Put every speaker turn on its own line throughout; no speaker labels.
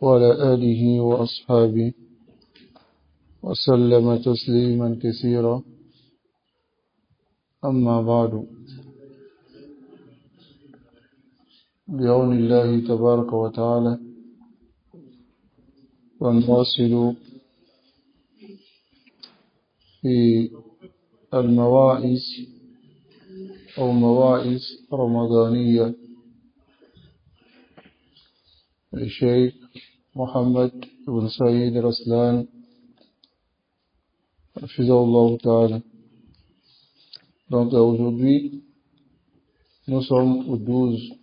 وعلى آله وأصحابه وسلم تسليما كثيرا. أما بعد، بعون الله تبارك وتعالى ونواصل في المواعظ أو مواعظ رمضانية للشيخ محمد بن سعيد رسلان حفظه الله تعالى. Donc aujourd'hui, nous sommes au 12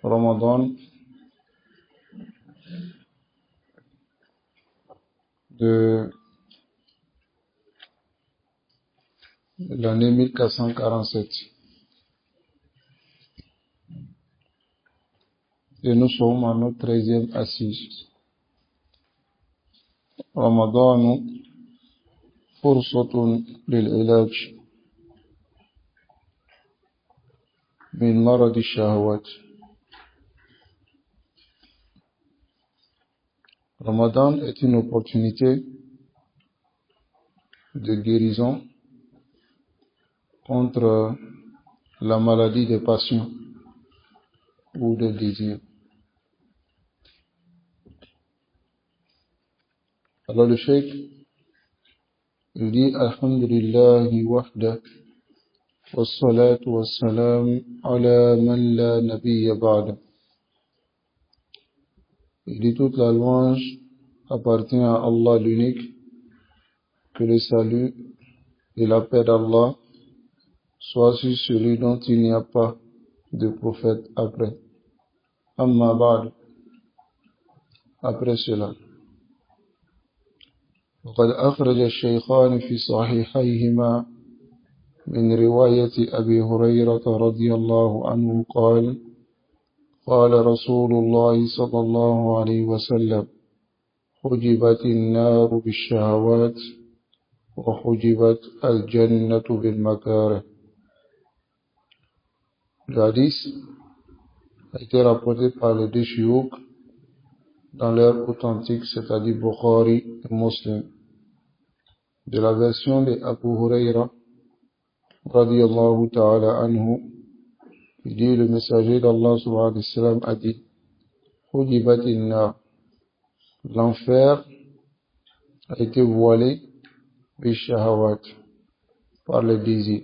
Ramadan de l'année 1447 et nous sommes à notre 13e assise. Ramadan فرصة للعلاج من مرض الشهوات. Ramadan est une opportunité de guérison contre la maladie des passions ou des désirs. Alors le cheikh, il dit Alhamdulillahi wahda wassalatu wassalam ala man la nabiyya ba'da. Il dit toute la louange appartient à Allah l'unique, que le salut et la paix d'Allah soient sur celui dont il n'y a pas de prophète après. Amma ba'd, après cela. وقد أخرج الشيخان في صحيحيهما من رواية أبي هريرة رضي الله عنه قال: قال رسول الله صلى الله عليه وسلم: حجبت النار بالشهوات وحجبت الجنة بالمكاره. Le hadith a été rapporté par les deux shuyukh dans l'ère authentique, c'est-à-dire Bukhari et Muslim, de la version de Abu Huraira radiyallahu ta'ala anhu. Il dit, le messager d'Allah subhanahu wa sallam a dit: Hujibatin nar, l'enfer a été voilé bishahawat, par le désir,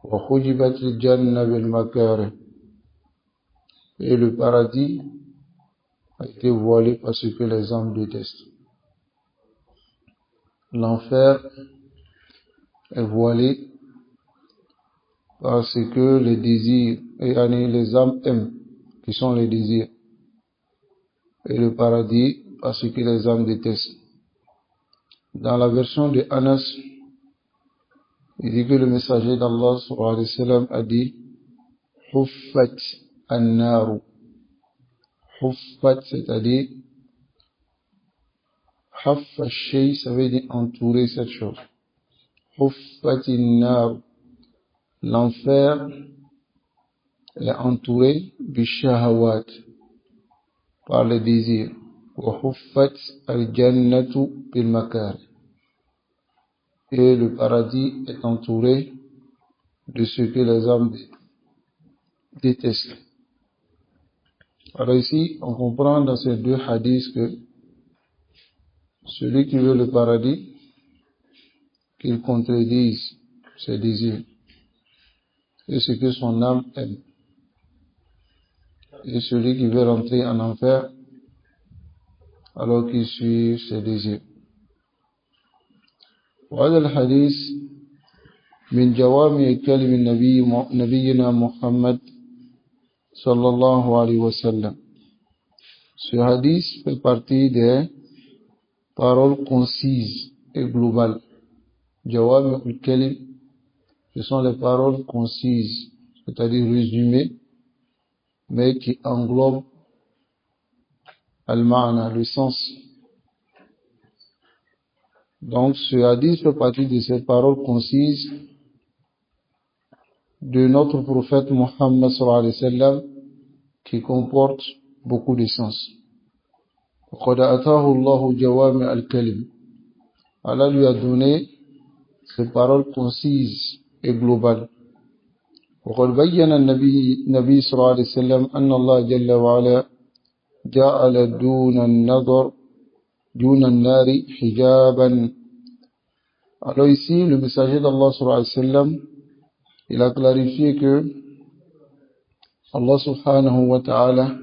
wa hujibatil janna bil makare, et le paradis a été voilé parce que les hommes détestent. L'enfer est voilé parce que les désirs, et les âmes aiment, qui sont les désirs, et le paradis parce que les âmes détestent. Dans la version de Anas, il dit que le messager d'Allah sallallahu alayhi wa sallam a dit: Huffat an-naru. Huffat, c'est-à-dire Haffa shay, ça veut dire entourer cette chose. Huffat an-naru, l'enfer est entouré bishahawat, par le désir. Wa huffat al-jannatu bil makar, et le paradis est entouré de ce que les hommes détestent. Alors ici, on comprend dans ces deux hadiths que celui qui veut le paradis, qu'il contredise ses désirs et ce que son âme aime. Et celui qui veut rentrer en enfer, alors qu'il suit ses désirs. وهذا الحديث من جوامع كلم نبينا محمد صلى الله عليه وسلم. Ce hadith fait partie des paroles concises et globales. Jawami al-Kalim, ce sont les paroles concises, c'est-à-dire résumées, mais qui englobent al-ma'na, le sens. Donc ce hadith fait partie de ces paroles concises de notre prophète Muhammad sallallahu alayhi wa sallam, qui comporte beaucoup de sens. وقد أتاه الله جوامع الكلم. Allah lui a donné ces paroles concises et globales. وقد بين النبي صلى الله عليه وسلم أن الله جل وعلا جعل دون النار حجابا. Alors ici, le messager d'Allah sallallahu alayhi wa sallam, il a clarifié que Allah subhanahu wa ta'ala,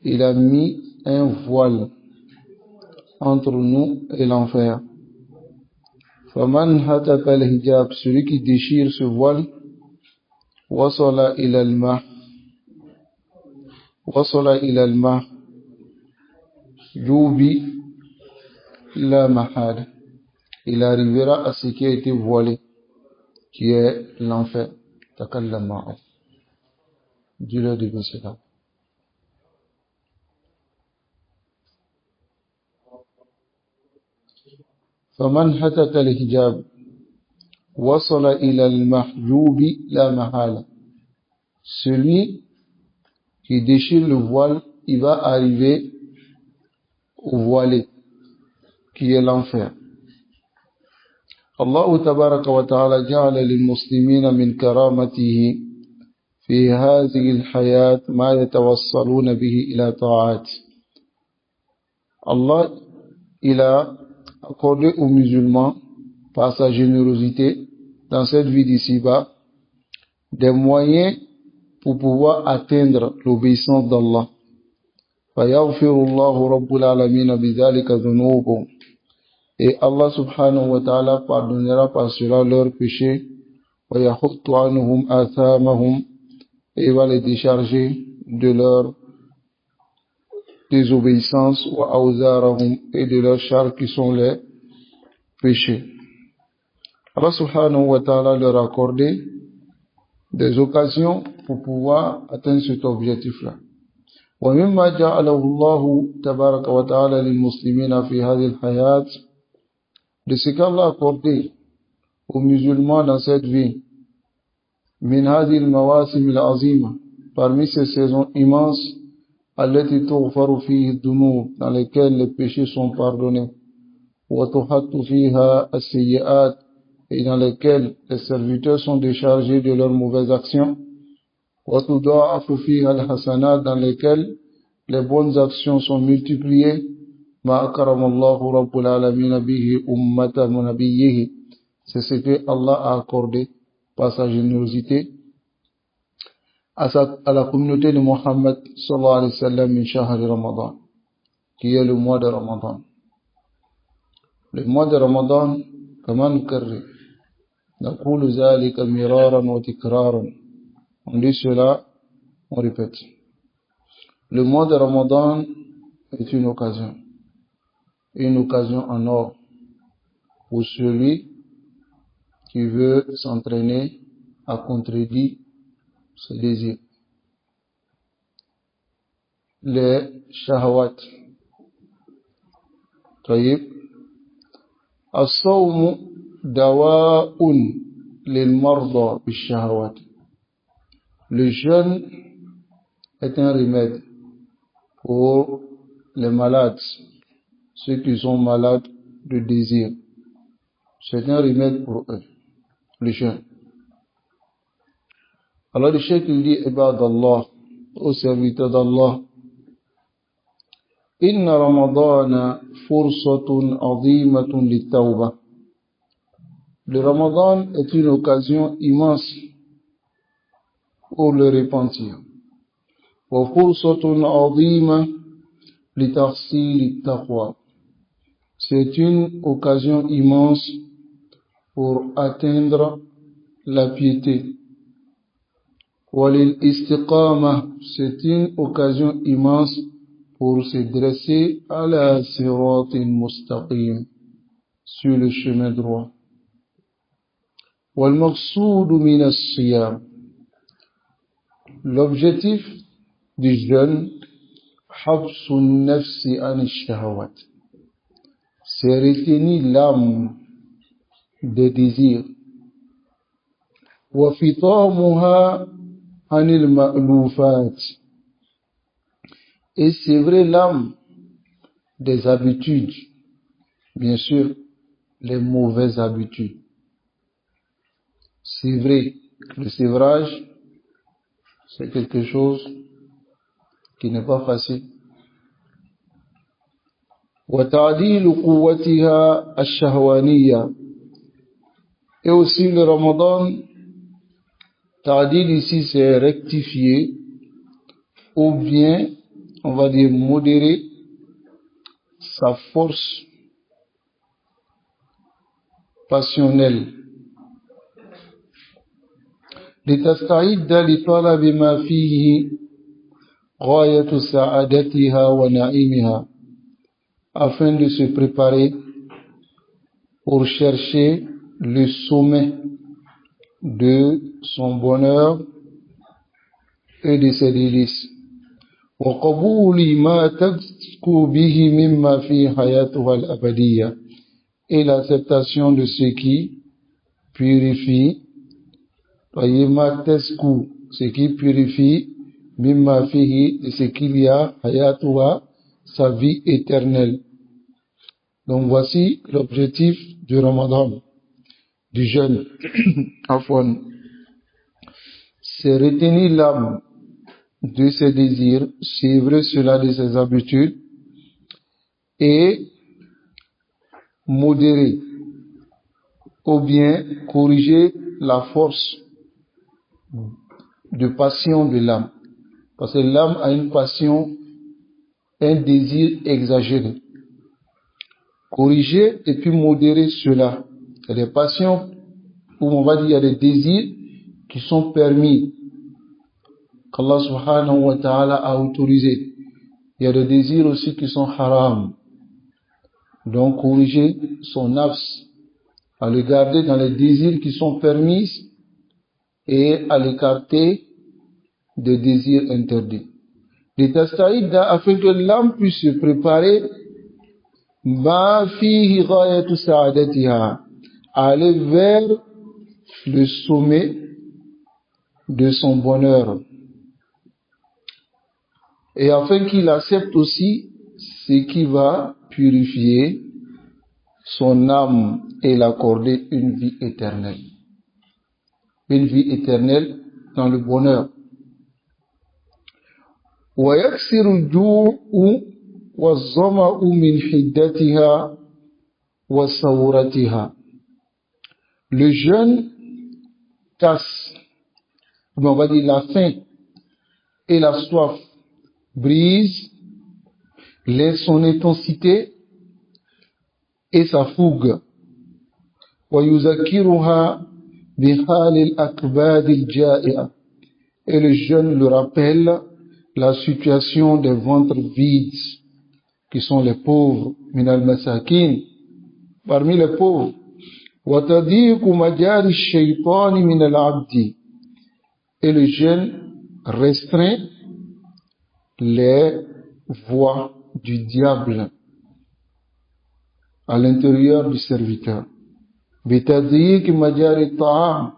il a mis un voile entre nous et l'enfer. فَمَنْ هَتَكَ الْحِجَابِ, celui qui déchire ce voile, وَصَلَ إِلَى الْمَحْجُوبِ لَا مَحَالَ, il arrivera à ce qui a été voilé, qui est l'enfer. Takallama. Dis-le de cela. فَمَنْ هَتَكَ الْحِجَابِ وَصَلَ إِلَى الْمَحْجُوبِ لَا مَحَالَ, celui qui déchire le voile, il va arriver au voilé, qui est l'enfer. Allah tabaraka wa ta'ala ja'ala lil muslimina min karamatihi fi hadhihi al-hayat ma yatawassaluna bihi ila ta'at. Allah, il a accordé aux musulmans, par sa générosité, dans cette vie d'ici-bas, des moyens pour pouvoir atteindre l'obéissance d'Allah. فَيَغْفِرُ اللَّهُ رَبُّ الْعَالَمِينَ بِذَلِكَ ذُنُوبُهُمْ. Et Allah subhanahu wa ta'ala pardonnera par cela leurs péchés. وَيَحُطُّ عَنْهُمْ آثَامَهُمْ, et il va les décharger de leur désobéissance, وَأَوْزَارَهُمْ, et de leurs charges qui sont les péchés. Allah subhanahu wa ta'ala leur a accordé des occasions pour pouvoir atteindre cet objectif-là. وَمِمَّا جَعَلَهُ اللَّهُ تَبَارَكَ وَتَعَالَى لِلْمُسْلِمِينَ فِي هَذِهِ الْحَيَاةِ, de ce qu'Allah a accordé aux musulmans dans cette vie, مِنْ هَذِهِ الْمَوَاسِمِ الْعَظِيمَةِ, parmi ces saisons immenses, التي تغفر فيه الذنوب, dans lesquelles les péchés sont pardonnés, وتحط فيها السيئات, et dans lesquelles les serviteurs sont déchargés de leurs mauvaises actions, وتضاعف فيها الحسنات, dans lesquelles les bonnes actions sont multipliées, ما أكرم الله رب العالمين به أمة نبيه, c'est ce que Allah a accordé par sa générosité à la communauté de Muhammad sallallahu alayhi wa sallam min shahri Ramadan, qui est le mois de Ramadan. Le mois de Ramadan, كما نكرر نقول ذلك مرارا وتكرارا, on dit cela, on répète. Le mois de Ramadan est une occasion en or pour celui qui veut s'entraîner à contredire ses désirs. Les shahawat. طيب. الصوم دواء للمرضى بالشهوات. Le jeûne est un remède pour les malades, ceux qui sont malades de désir. C'est un remède pour eux, le jeûne. Alors le cheikh il dit, Ibadallah, aux serviteurs d'Allah, Inna Ramadana fursatun azimatun littawba. Le Ramadan est une occasion immense pour le repentir. Wa fursatun azima litahsil taqwa. C'est une occasion immense pour atteindre la piété. Walil istiqama, c'est une occasion immense pour se dresser à la siratin mustaqim, sur le chemin droit. Wal maqsoud min as-siyam, l'objectif du jeûne, habsun nafsi an ash-shahawat, c'est retenir l'âme des désirs. Wa fitamuha anil ma'lufat, et sévrer l'âme des habitudes, bien sûr, les mauvaises habitudes. Sévrer, le sévrage, c'est quelque chose qui n'est pas facile. وتعديل قوتها الشهوانية. Et aussi le Ramadan, ta'dil ici c'est rectifier ou bien, on va dire modérer sa force passionnelle. لتستعد لطلب ما فيه غاية سعادتها ونعيمها, afin de se préparer pour chercher le sommet de son bonheur et de ses délices. وقبول ما تزكو به مما في حياتها الأبدية, et l'acceptation de ce qui purifie, ce qui purifie mimma fihi, de ce qu'il y a hayatuha, sa vie éternelle. Donc voici l'objectif du Ramadan, du jeûne. Afwan, c'est retenir l'âme de ses désirs, suivre cela de ses habitudes et modérer ou bien corriger la force de passion de l'âme. Parce que l'âme a une passion, un désir exagéré. Corriger et puis modérer cela. Il y a des passions où on va dire il y a des désirs qui sont permis, qu'Allah subhanahu wa ta'ala a autorisé. Il y a des désirs aussi qui sont haram. Donc corriger son nafs, à le garder dans les désirs qui sont permis et à l'écarter des désirs interdits. Les tastaïda, afin que l'âme puisse se préparer ma fihi ghayatu sa'adatiha, aller vers le sommet de son bonheur, et afin qu'il accepte aussi ce qui va purifier son âme et l'accorder une vie éternelle. Une vie éternelle dans le bonheur. ويكسر الجوع والظمأ من حدتها وثورتها. Le jeûne casse, on va dire la faim et la soif, brise son intensité et sa fougue. ويذكرها بحال الأكباد الجائعة. Et le jeûne le rappelle la situation des ventres vides, qui sont les pauvres, min al-masakin, parmi les pauvres. وتضيق مجاري الشيطان من العبد. Et le jeûne restreint les voies du diable à l'intérieur du serviteur. بتضيق مجاري الطعام,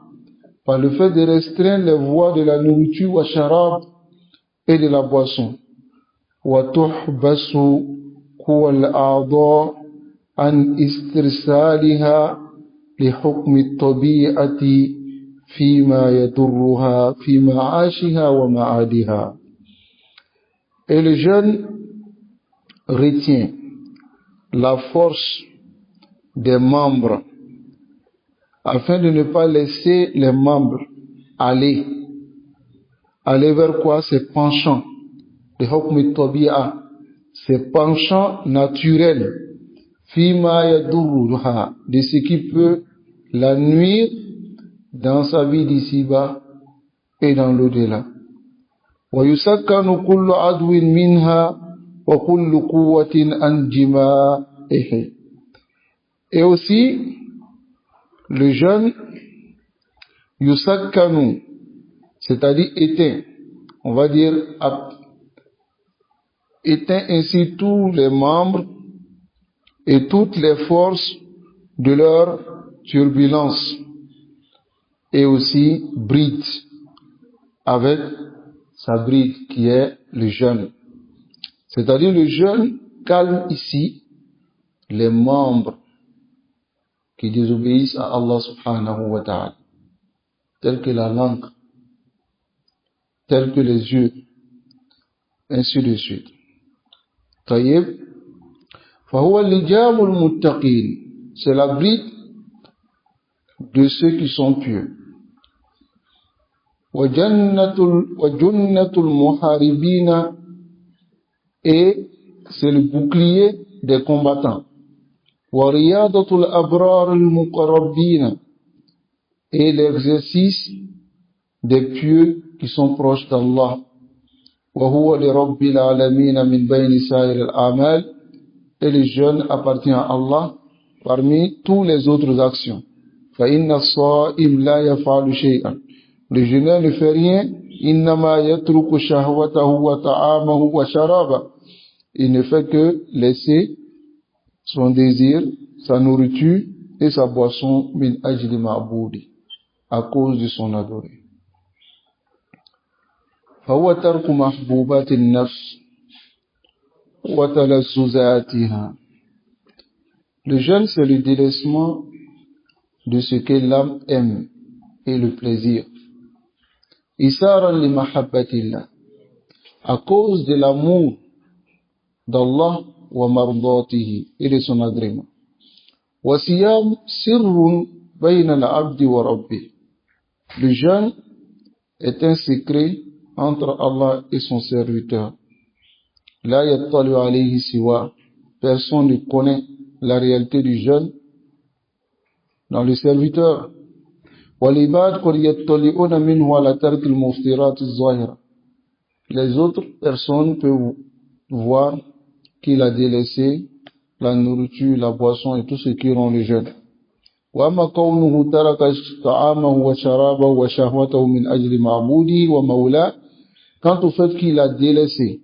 par le fait de restreindre les voies de la nourriture wa sharab, et de la boisson. وتحبس قوى الأعضاء عن استرسالها لحكم الطبيعة فيما يضرها في معاشها ومعادها. Et le jeûne retient la force des membres afin de ne pas laisser les membres aller vers quoi? Ces penchants, les hukm tabi'a, ces penchants naturels, fima yadurruha, de ce qui peut la nuire dans sa vie d'ici-bas et dans l'au-delà. Wa yusakkanu kullu adwin minha wa kullu quwwatin an jima'ihi. Et aussi le jeûne yusakkanu, c'est-à-dire éteint, on va dire éteint ainsi tous les membres et toutes les forces de leur turbulence, et aussi bride avec sa bride qui est le jeûne. C'est-à-dire le jeûne calme ici les membres qui désobéissent à Allah subhanahu wa ta'ala, tels que la langue, tels que les yeux, ainsi de suite. Taïb, fahuwa lijamul muttaqin, c'est l'abri de ceux qui sont pieux. Wa junnatul muharibina, et c'est le bouclier des combattants. Wa riyadatul abrar al muqarrabina, et l'exercice des pieux qui sont proches d'Allah. Wa huwa li rabbil alamin min bayni sa'ir al-a'mal, et le jeûne appartient à Allah parmi toutes les autres actions. Fa inna as-sa'im la yaf'alu shay'an, le jeûneur ne fait rien. Innama yatruku shahwatahu wa ta'amahu wa sharaba, il ne fait que laisser son désir, sa nourriture et sa boisson min ajli ma'boudi, à cause de son adoré. Fahuwa tarku mahbubati an-nafs wa talazzuzatiha, le jeûne c'est le délaissement de ce que l'âme aime et le plaisir. Isaran li mahabbatillah, à cause de l'amour d'Allah wa mardatihi, et de son agrément. Wa siyam sirrun bayna al-abdi wa rabbih, le jeûne est un secret entre Allah et son serviteur. La yattalu alayhi siwa, personne ne connaît la réalité du jeûne dans le serviteur. Walibad qad yattali'una minhu ala tark al-muftirat az-zahira, les autres personnes peuvent voir qu'il a délaissé la nourriture, la boisson et tout ce qui rend le jeûne. Wa amma qawnuhu taraka ta'amahu wa sharabahu wa shahwatahu min ajli ma'budi wa mawla, quant au fait qu'il a délaissé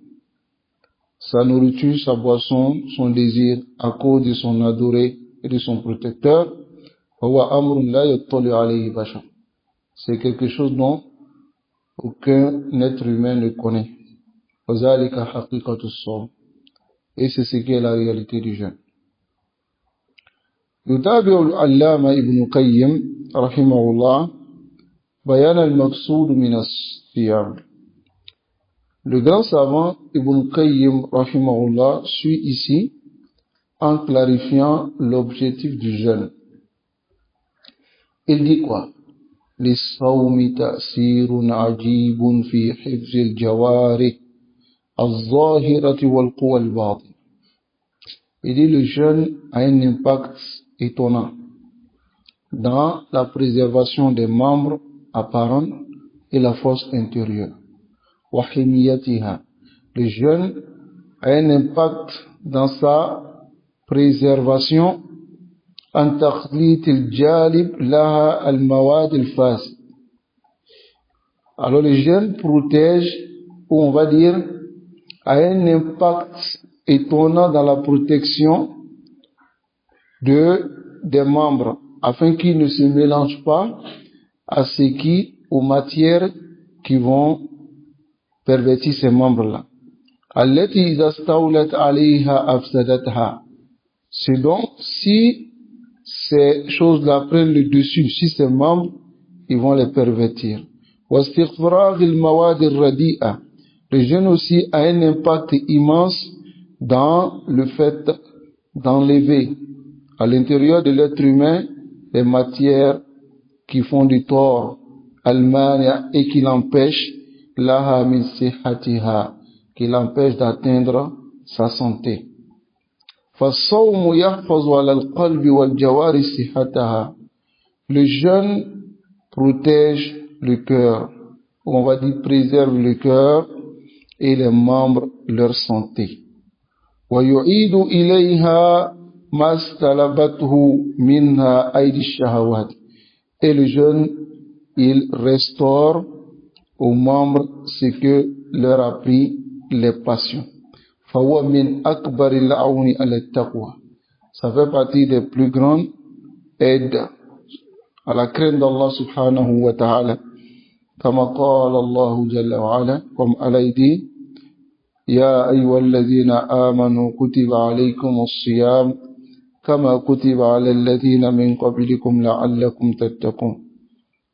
sa nourriture, sa boisson, son désir à cause de son adoré et de son protecteur, c'est quelque chose dont aucun être humain ne connaît. Et c'est ce qui est la réalité du jeûne. يتابع العلامة ابن قيم رحمه الله بيان المقصود من الصيام. Le grand savant Ibn Qayyim rahimahullah suit ici en clarifiant l'objectif du jeûne. Il dit quoi? للصوم تأثير عجيب في حفظ الجوارح الظاهرة والقوى الباطنة. Il dit le jeûne a un impact étonnant dans la préservation des membres apparents et la force intérieure. وحميتها, le jeûne a un impact dans sa préservation عن تخليط الجالب لها المواد الفاسدة. Alors le jeûne protège, ou on va dire, a un impact étonnant dans la protection des membres, afin qu'ils ne se mélangent pas à aux matières qui vont pervertir ces membres-là. التي إذا استولت عليها أفسدتها. C'est donc si ces choses-là prennent le dessus, si ces membres, ils vont les pervertir. واستفراغ المواد الرديئة. Le jeûne aussi a un impact immense dans le fait d'enlever à l'intérieur de l'être humain les matières qui font du tort, al-mania, et qui l'empêchent, laha min sihatiha, qui l'empêche d'atteindre sa santé. فالصوم يحفظ على القلب والجوارح صحتها. Le jeûne protège le cœur, on va dire préserve le cœur et les membres leur santé. ويعيد إليها ما استلبته منها أيدي الشهوات. Et le jeûne, il restaure aux membres ce que leur a pris les passions. فهو من أكبر العون على التقوى. Ça fait partie des plus grandes aides à la crainte d'Allah subhanahu wa ta'ala. كما قال الله جل وعلا, comme Allah dit, يا أيها الذين آمنوا كتب عليكم الصيام كما كتب على الذين من قبلكم لعلكم تتقون.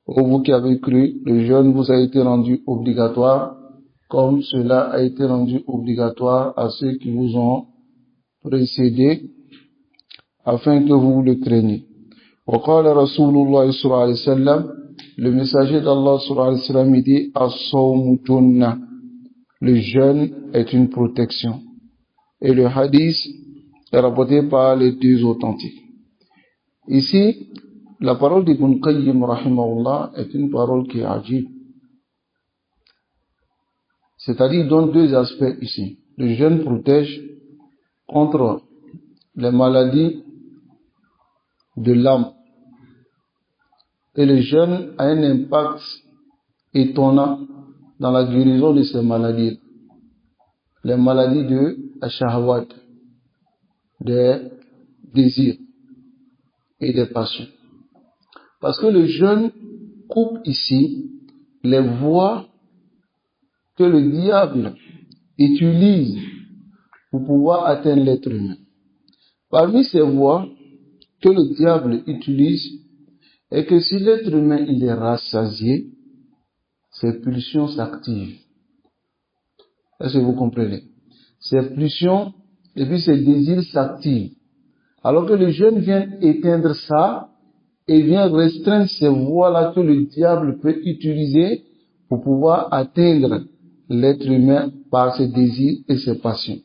Ô vous qui avez cru, le jeûne vous a été rendu obligatoire, comme cela a été rendu obligatoire à ceux qui vous ont précédés, afin que vous le craigniez. وقال رسول الله صلى الله عليه وسلم, le messager d'Allah صلى الله عليه وسلم dit, الصوم جنة, le jeûne est une protection. Et le hadith est rapporté par les deux authentiques. Ici, la parole d'Ibn Qayyim rahimahullah est une parole qui est ajib. C'est-à-dire, il donne deux aspects ici. Le jeûne protège contre les maladies de l'âme. Et le jeûne a un impact étonnant dans la guérison de ces maladies. Les maladies de shahawat, des désirs et des passions. Parce que le jeûne coupe ici les voies que le diable utilise pour pouvoir atteindre l'être humain. Parmi ces voies que le diable utilise est que si l'être humain il est rassasié, ses pulsions s'activent. Est-ce que vous comprenez? Ses pulsions et puis ses désirs s'activent. Alors que le jeûne vient éteindre ça et vient restreindre ces voies-là que le diable peut utiliser pour pouvoir atteindre l'être humain par ses désirs et ses passions.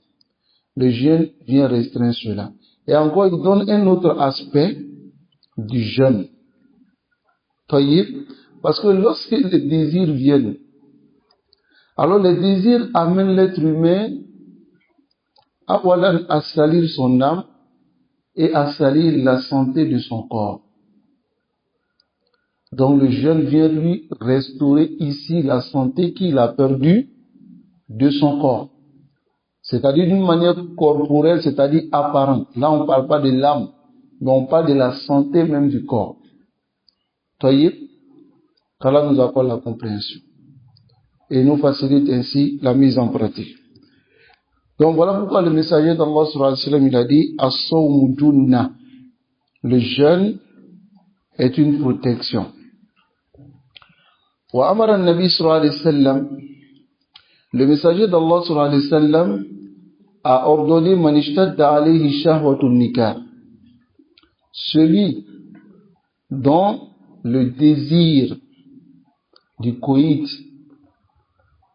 Le jeûne vient restreindre cela. Et encore, il donne un autre aspect du jeûne. Parce que lorsque les désirs viennent, alors les désirs amènent l'être humain à salir son âme et à salir la santé de son corps. Donc le jeûne vient lui restaurer ici la santé qu'il a perdue de son corps. C'est-à-dire d'une manière corporelle, c'est-à-dire apparente. Là on ne parle pas de l'âme, mais on parle de la santé même du corps. Qu'Allah nous accorde la compréhension et nous facilite ainsi la mise en pratique. Donc voilà pourquoi le messager d'Allah sallallahu alayhi wa sallam il a dit as-sawmu junna, le jeûne est une protection. Wa amara an-nabi sallallahu alayhi wa sallam, le messager d'Allah sallallahu alayhi wa sallam a ordonné man ishtadda alayhi shahwatun nikah, celui dont le désir du coït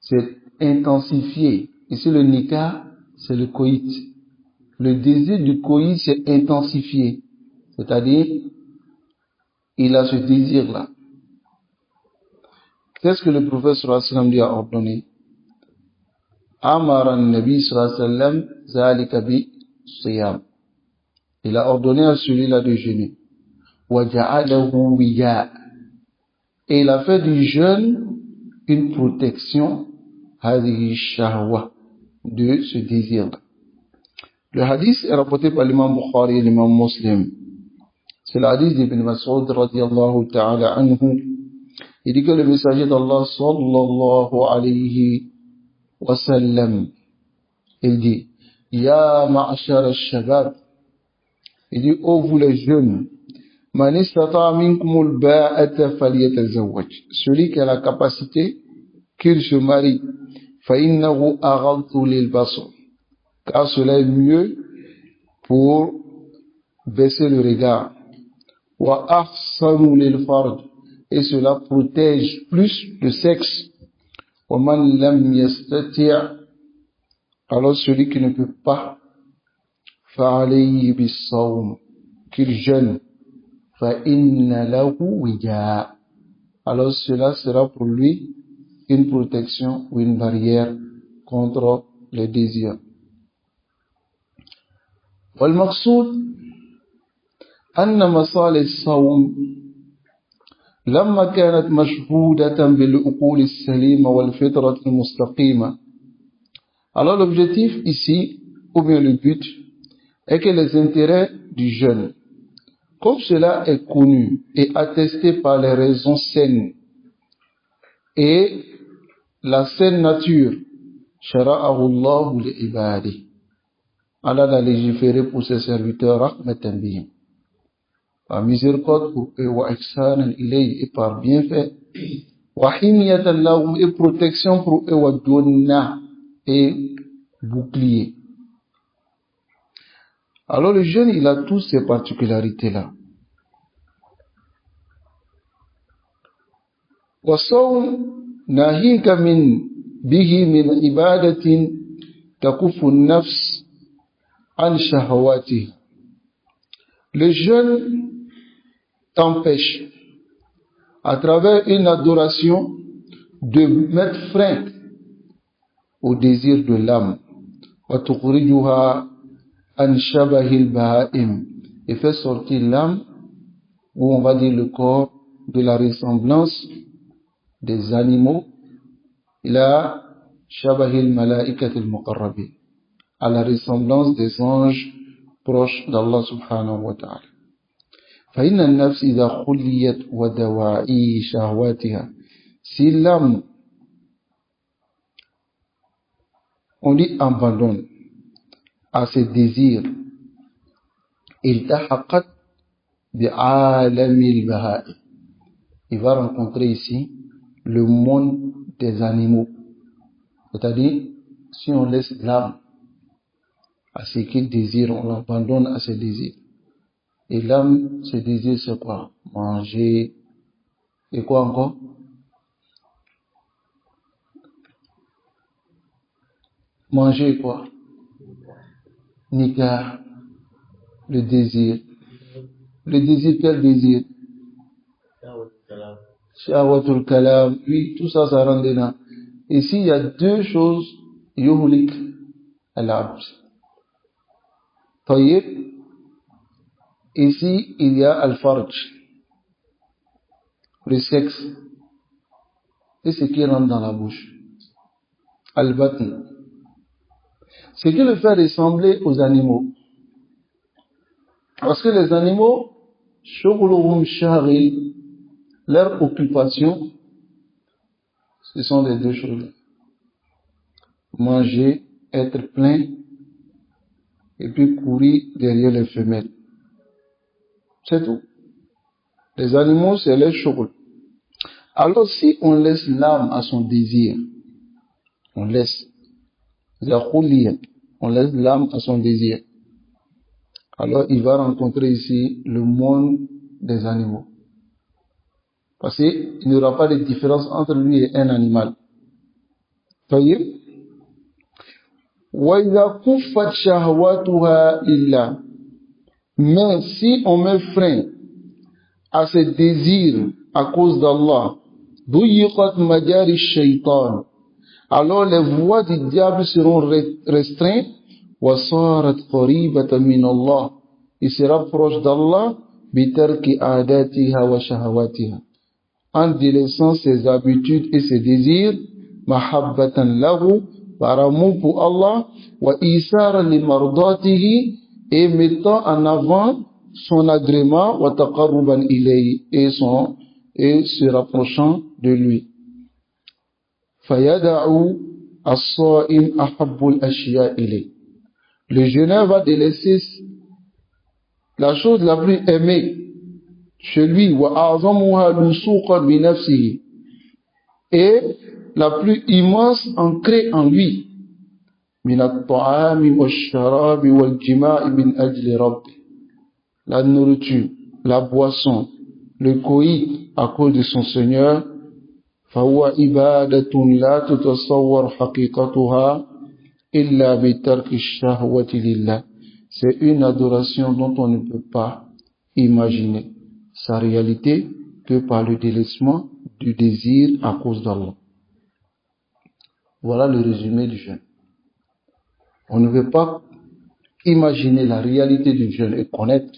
s'est intensifié. Ici le nikah c'est le coït. Le désir du coït s'est intensifié. C'est-à-dire, il a ce désir-là. Qu'est-ce que le prophète sallallahu alayhi wa sallam lui a ordonné? Amara an-nabi sallallahu alayhi wa sallam zalika bi siyam. Il a ordonné à celui-là de jeûner. Wa ja'alahu wiya. Et il a fait du jeûne une protection hadhihi shahwa, de ce désir-là. Le hadith est rapporté par l'imam Bukhari et l'imam Muslim. C'est le hadith d'Ibn Mas'ud radiyallahu ta'ala anhu. Il dit que le messager d'Allah sallallahu alayhi wa sallam, il dit, Ya ma'ashar al-shabab, il dit, ô vous les jeunes, man istata'a minkumul ba'ata falyatazawwaj, celui qui a la capacité qu'il se marie, فَإِنَّهُ أَغَضُّ لِلْبَصَرِ, car cela est mieux pour baisser le regard. وَأَحْسَنُ لِلْفَرْجِ, et cela protège plus le sexe. وَمَنْ لَمْ يَسْتَطِعْ, alors celui qui ne peut pas, فَعَلَيْهِ بِالصَّوْمِ, qu'il jeûne. فَإِنَّ لَهُ وِجَاءَ, alors cela sera pour lui une protection ou une barrière contre les désirs. والمقصود أن مصالح الصوم لما كانت مشهودة بالعقول السليمة والفطرة المستقيمة. Alors l'objectif ici, ou bien le but, est que les intérêts du jeûne, comme cela est connu et attesté par les raisons saines et la saine nature Shara'ahu Allahu li'ibadihi. Allah l'a légiféré pour ses serviteurs, rahmatan bihim. Par miséricorde pour eux, wa ihsanan ilayhi, et par bienfait, wa himyatan lahum, et protection pour eux, wa junna, et bouclier. Alors le jeûne, il a toutes ces particularités-là. Wa sawm nahika bihi min ibadatin takufu an-nafs an shahawatihi. Le jeûne t'empêche, à travers une adoration, de mettre frein au désir de l'âme. Wa tukhrijuha an shabahil baha'im, et fait sortir l'âme, ou on va dire le corps, de la ressemblance des animaux, ila shabahil malaikatil muqarrabin, à la ressemblance des anges proches d'Allah subhanahu wa ta'ala. فإن النفس إذا خليت ودواعي شهواتها, si l'âme, on dit abandonne à ses désirs, iltahaqat bi'alamil baha'i, il va rencontrer ici le monde des animaux. C'est-à-dire, si on laisse l'âme à ce qu'il désire, on l'abandonne à ses désirs. Et l'âme, ses désirs, c'est quoi? Manger. Et quoi encore? Manger quoi? Nikah. Le désir. Le désir, quel désir? Shahwatul kalam. Oui, tout ça, ça rentre dedans. Ici, il y a deux choses. Yuhlik al-abd. Tayyib. Ici, il y a al-farj. Le sexe. Et ce qui rentre dans la bouche. Al-batn. Ce qui le fait ressembler aux animaux. Parce que les animaux, shughluhum shaghil, leur occupation, ce sont les deux choses. Manger, être plein, et puis courir derrière les femelles. C'est tout. Les animaux, c'est leur shughl. Alors si on laisse l'âme à son désir, on laisse l'âme à son désir, alors il va rencontrer ici le monde des animaux. Parce qu'il n'y aura pas de différence entre lui et un animal. Voyez? وَإِذَا كُفَّتْ شَهْوَاتُهَا إِلَّا. Mais si on met frein à ses désirs à cause d'Allah, ضُيِّقَتْ مَجَارِ الشَّيْطَانِ, alors les voies du diable seront restreintes. وَصَارَتْ قَرِيبَةً مِنَ اللَّهِ, il sera proche d'Allah. بِتَرْكِ عَادَاتِهَا وَشَهَوَاتِهَا, en délaissant ses habitudes et ses désirs. مَحَبَّةً لَهُ, par amour pour Allah. وَإِيثَارًا لِمَرْضَاتِهِ, et mettant en avant son agrément. وَتَقَرُّبًا إِلَيْهِ, et se rapprochant de lui. فَيَدَعُ الصَّائِمْ أَحَبُّ الْأَشْيَاءِ إِلَيْهِ, le jeûneur va délaisser la chose la plus aimée chez lui, وَأَعْظَمُهَا لُسُوقًا بِنَفْسِهِ, et la plus immense ancrée en lui. مِنَ الطَّعَامِ وَالشَّرَابِ وَالْجِمَاعِ مِنْ أَجْلِ رَبِّهِ, la nourriture, la boisson, le coït à cause de son Seigneur. فَهُوَ إِبَادَةٌ لَا تُتَصَوَّرُ حَقِيقَتُهَا إِلَّا بِتَرْكِ الشَّهْوَةِ لِلَّهِ, c'est une adoration dont on ne peut pas imaginer sa réalité que par le délaissement du désir à cause d'Allah. Voilà le résumé du jeûne. On ne peut pas imaginer la réalité du jeûne et connaître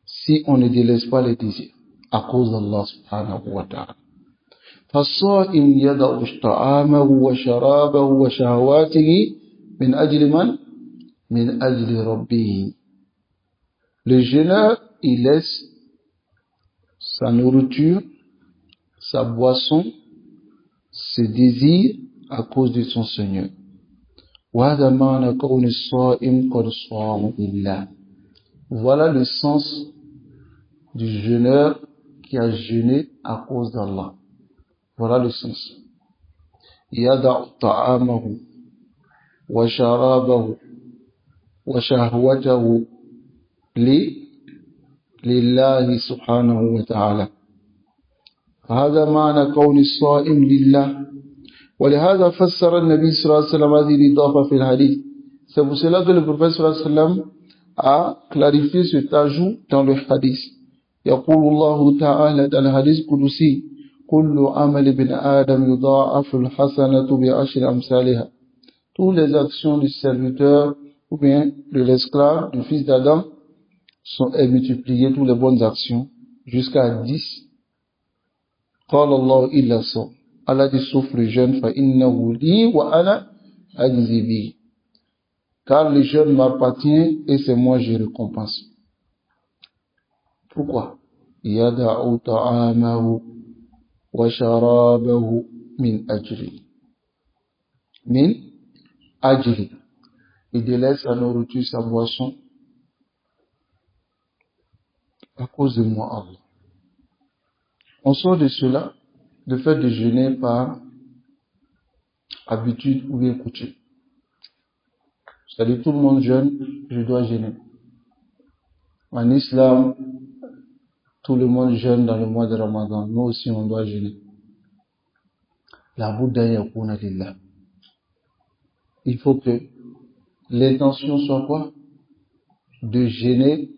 si on ne délaisse pas les désirs à cause d'Allah subhanahu wa ta'ala. فالصائم يدع طعامه وشرابه وشهواته من أجل من؟ من أجل ربه. Le jeûneur, il laisse sa nourriture, sa boisson, ses désirs à cause de son Seigneur. وهذا معنى كون الصائم قد صام لله. Voilà le sens du jeûneur qui a jeûné à cause d'Allah. Voilà le sens. يدع طعامه وشرابه وشهوته لله سبحانه وتعالى. هذا معنى كون الصائم لله. ولهذا فسر النبي صلى الله عليه وسلم هذه الإضافة في الحديث. C'est pour cela que le prophète صلى الله عليه وسلم a clarifié cet ajout dans le hadith. يقول الله تعالى dans le hadith القدسي كل عمل ابن آدم يضاعف الحسنة بعشر أمثالها. Toutes les actions du serviteur ou bien de l'esclave, du fils d'Adam, sont multipliées, toutes les bonnes actions, jusqu'à 10. قال الله إلا الصوم. Allah dit sauf le jeûne, فإنه لي وأنا أجزي به. Car le jeûne m'appartient et c'est moi je récompense. Pourquoi? يدع طعامه وشرابه من أجلي. من أجلي. Il délaisse sa nourriture, sa boisson à cause de moi, Allah. On sort de cela, le fait de jeûner par habitude ou bien coutume. C'est-à-dire tout le monde jeûne, je dois jeûner. En islam, tout le monde jeûne dans le mois de Ramadan. Nous aussi, on doit jeûner. La Bouddha yakuna lillah. Il faut que l'intention soit quoi? De jeûner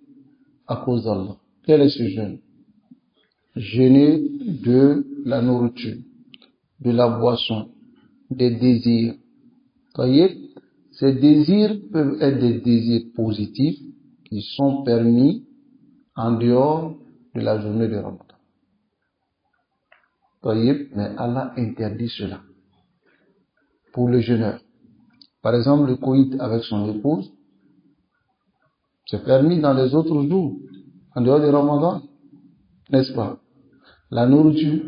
à cause d'Allah. Quel est ce jeûne? Jeûner de la nourriture, de la boisson, des désirs. Voyez, ces désirs peuvent être des désirs positifs qui sont permis en dehors de la journée de Ramadan. Voyez, mais Allah interdit cela pour le jeûneur. Par exemple, le coït avec son épouse, c'est permis dans les autres jours, en dehors de Ramadan, n'est-ce pas? La nourriture,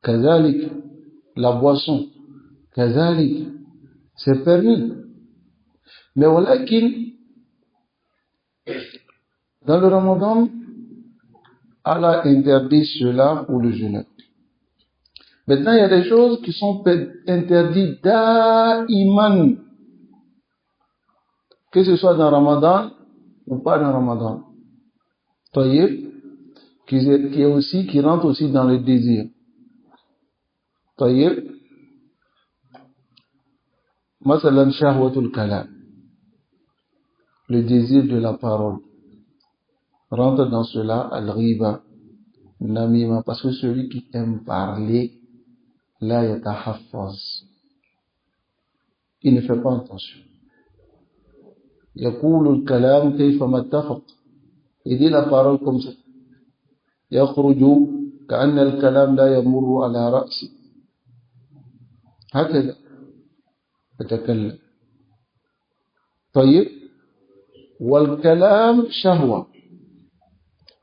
kazalik, la boisson, kazalik, c'est permis. Mais voilà qu'il, dans le Ramadan, Allah interdit cela pour le jeûneur. Maintenant, il y a des choses qui sont interdites da'iman, que ce soit dans Ramadan ou pas dans Ramadan. Taïb, qui rentre aussi dans le désir. Taïb, masalan shahwatul kalam, le désir de la parole, rentre dans cela al-ghiba, namima, parce que celui qui aime parler, la yatahaffaz, il ne fait pas attention. يقول الكلام كيفما اتفق. Il dit la parole comme ça. يخرج كأن الكلام لا يمر على رأسي. هكذا يتكلم. طيب والكلام شهوة.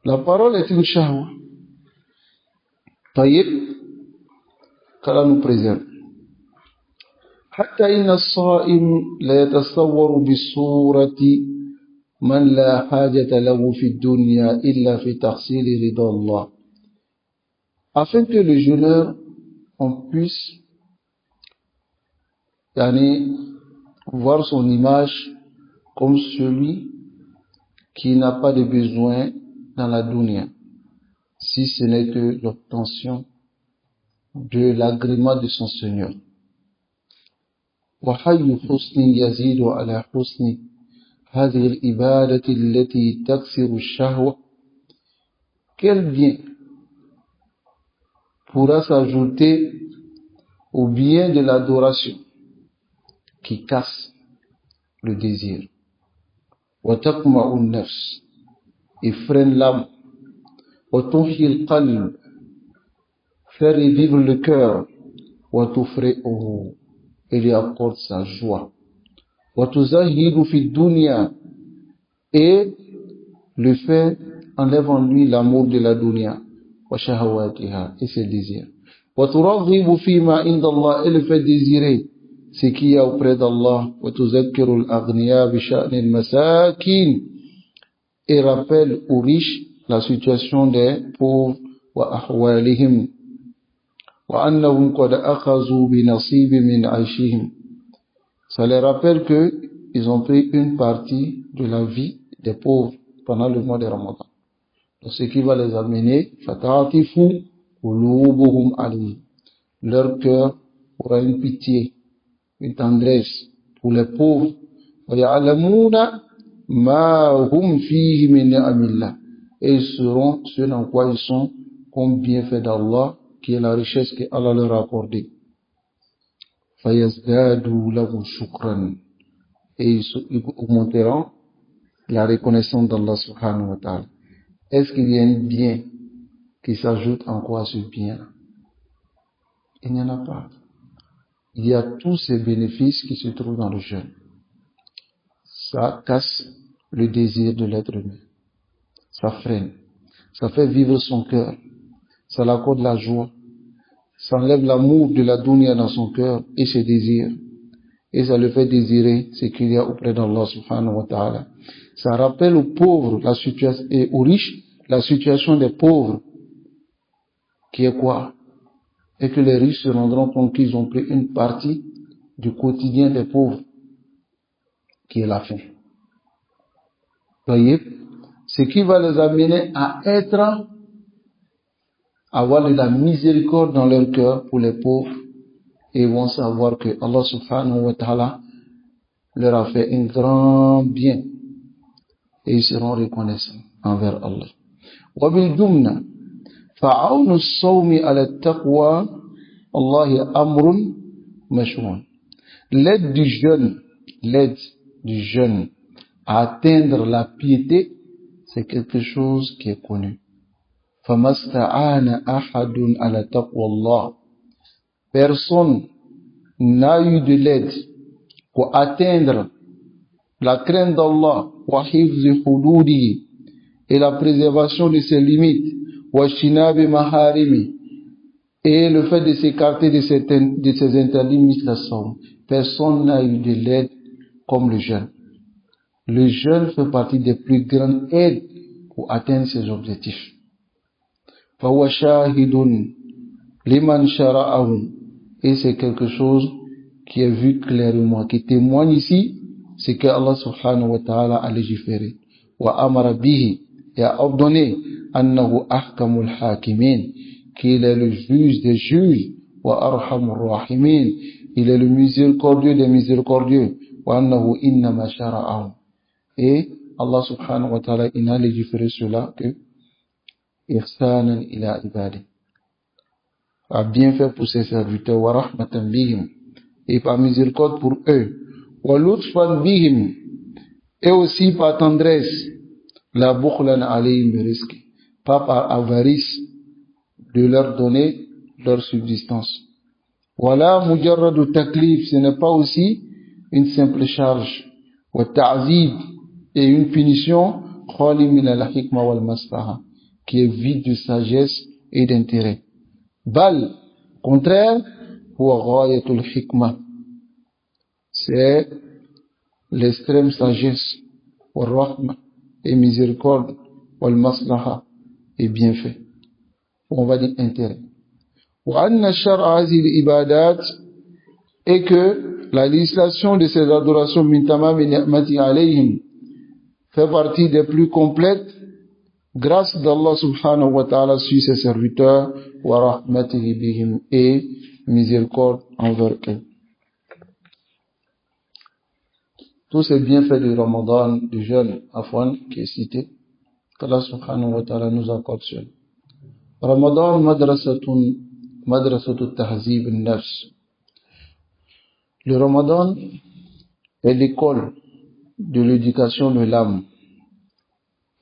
La parole est une shahwa. طيب qu'Allah nous préserve. حتى إن الصائم لا يتصور بالصورة من لا حاجة له في الدنيا إلا في تحصيل رضا الله. Afin que le jeûneur on puisse voir son image comme celui qui n'a pas de besoin dans la dunya, si ce n'est que l'obtention de l'agrément de son Seigneur. وحي حسن يزيد على حسن هذه الإبادة التي تكسر الشهوة. Quel bien pourra s'ajouter au bien de l'adoration qui casse le désir. وتقمع النفس, et freine l'âme. وتحيي القلب, faire revivre le cœur. وتفرحه, et lui accorde sa joie. وتزهد في الدنيا, et le fait enlève en lui l'amour de la dunya. وشهواتها, et ses désirs. وترغب فيما عند الله, et le fait désirer ce qu'il y a auprès d'Allah. وتذكر الأغنياء بشأن المساكين, et rappelle aux riches la situation des pauvres. وأحوالهم وأنهم قد أخذوا بنصيب من عيشهم, ça les rappelle que ils ont pris une partie de la vie des pauvres pendant le mois de Ramadan. Donc ce qui va les amener, fatatifu qulubuhum alayhi, leur cœur aura une pitié, une tendresse pour les pauvres. Wa ya'lamuna ma hum fihi min ni'amillah, et ils seront ceux dans quoi ils sont comme bienfait d'Allah, qui est la richesse que Allah leur a accordée. Fayazdadu lahu shukran, et ils augmenteront la reconnaissance d'Allah subhanahu wa ta'ala. Est-ce qu'il y a un bien qui s'ajoute encore à ce bien? Il n'y en a pas. Il y a tous ces bénéfices qui se trouvent dans le jeûne. Ça casse le désir de l'être humain. Ça freine. Ça fait vivre son cœur. Ça l'accorde la joie. Ça enlève l'amour de la dunya dans son cœur et ses désirs. Et ça le fait désirer ce qu'il y a auprès d'Allah subhanahu wa ta'ala. Ça rappelle aux pauvres la situation, et aux riches la situation des pauvres, qui est quoi? Et que les riches se rendront compte qu'ils ont pris une partie du quotidien des pauvres, qui est la faim. Voyez, ce qui va les amener à avoir de la miséricorde dans leur cœur pour les pauvres, et vont savoir que Allah subhanahu wa ta'ala leur a fait un grand bien, et ils seront reconnaissants envers Allah. وبالجملة فعون الصوم على التقوى الله أمر مشروع. L'aide du jeûne à atteindre la piété, c'est quelque chose qui est connu. فما استعان أحد على تقوى الله, personne n'a eu de l'aide pour atteindre la crainte d'Allah, وحفظ حدوده, et la préservation de ses limites, وَاجْتِنَابِ مَحَارِمِ, et le fait de s'écarter de ses interdits, misl as-sawm. Personne n'a eu de l'aide comme le jeûne. Le jeûne fait partie des plus grandes aides pour atteindre ses objectifs. فَهُوَ شَاهِدٌ لِمَنْ شَرَعَهُ, et c'est quelque chose qui est vu clairement, qui témoigne ici, c'est que Allah subhanahu wa ta'ala a légiféré. وَأَمَرَ بِهِ, et a ordonné, annahu ahkamul hakimin, qu'il est le juge des juges, wa arhamur rahimin, il est le miséricordieux des miséricordieux, wa annahu innama shara'ahu, et Allah subhanahu wa ta'ala il a légiféré cela que ihsanan ila ibadi, a bien fait pour ses serviteurs, wa rahmatan bihim, et par miséricorde pour eux, wa lutfan bihim, et aussi par tendresse, la bukhlan alayhim rizqi, pas par avarice de leur donner leur subsistance. Voilà mujarradu taklif, ce n'est pas aussi une simple charge, wa ta'zib, et une punition, khali min al-hikma wal maslaha, qui est vide de sagesse et d'intérêt. Bal, contraire, huwa ghayatul hikma, c'est l'extrême sagesse, wa rahma, et miséricorde, wal maslaha, et bienfait. On va dire intérêt. Wa anna shar'a hadhihi ibadat, et que la législation de ces adorations min tamami ni'mati alayhim fait partie des plus complètes grâce d'Allah subhanahu wa ta'ala sur ses serviteurs, wa rahmatihi bihim, et miséricorde envers eux. Tous ces bienfaits du Ramadan, du jeûne Afwan qui est cité, qu'Allah subhanahu wa ta'ala nous accorde seul. Ramadan madrasatut tahzib an-nafs. Le Ramadan est l'école de l'éducation de l'âme.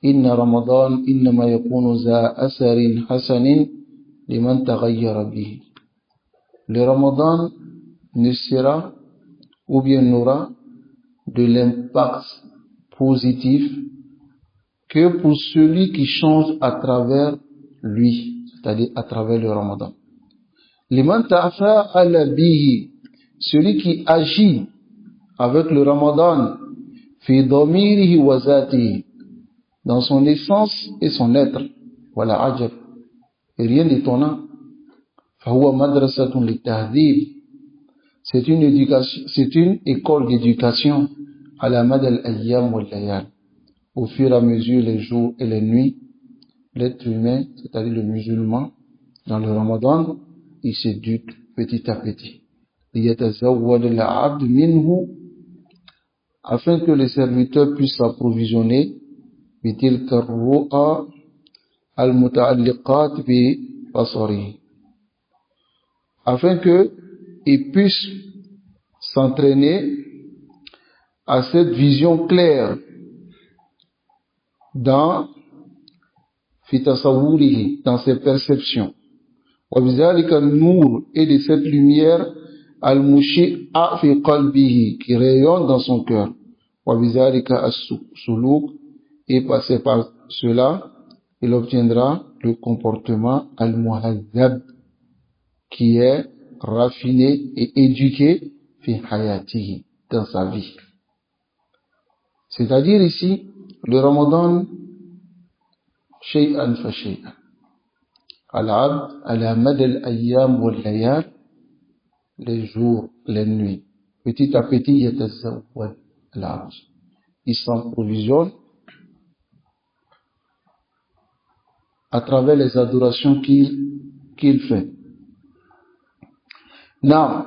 Inna Ramadan innama yakunu za asarin hasanin liman taghayyara bihi. Le Ramadan ne sera ou bien n'aura de l'impact positif que pour celui qui change à travers lui, c'est-à-dire à travers le Ramadan. Liman ta'fa'ala bihi, celui qui agit avec le Ramadan, fi dhamirihi wa zatihi, dans son essence et son être. Voilà, ajab. Et rien d'étonnant. Fahuwa madrasatun litahdhib. C'est une éducation, c'est une école d'éducation à la mad al-ayyam wal layal. Au fur et à mesure, les jours et les nuits, l'être humain, c'est-à-dire le musulman, dans le Ramadan, il s'éduque petit à petit. Liyatazawwad al-'abd minhu, afin que les serviteurs puissent s'approvisionner bitilka ar-ru'a al-muta'alliqat bi basarihi, afin que ils puissent s'entraîner à cette vision claire dans fitasawurihi, dans ses perceptions. Wa bizalika an-nur, et de cette lumière al-mushi'a fi qalbihi, qui rayonne dans son cœur. Wa bizalika as-suluk, et passé par cela, il obtiendra le comportement al-muhazzab, qui est raffiné et éduqué fi hayatihi, dans sa vie. C'est-à-dire ici, le Ramadan, shay'an fa shay'an. Al-'abd ala mad al-ayyam wal layal, les jours, les nuits. Petit à petit, yatazawwad al-'abd. Il s'approvisionne à travers les adorations qu'il fait. نعم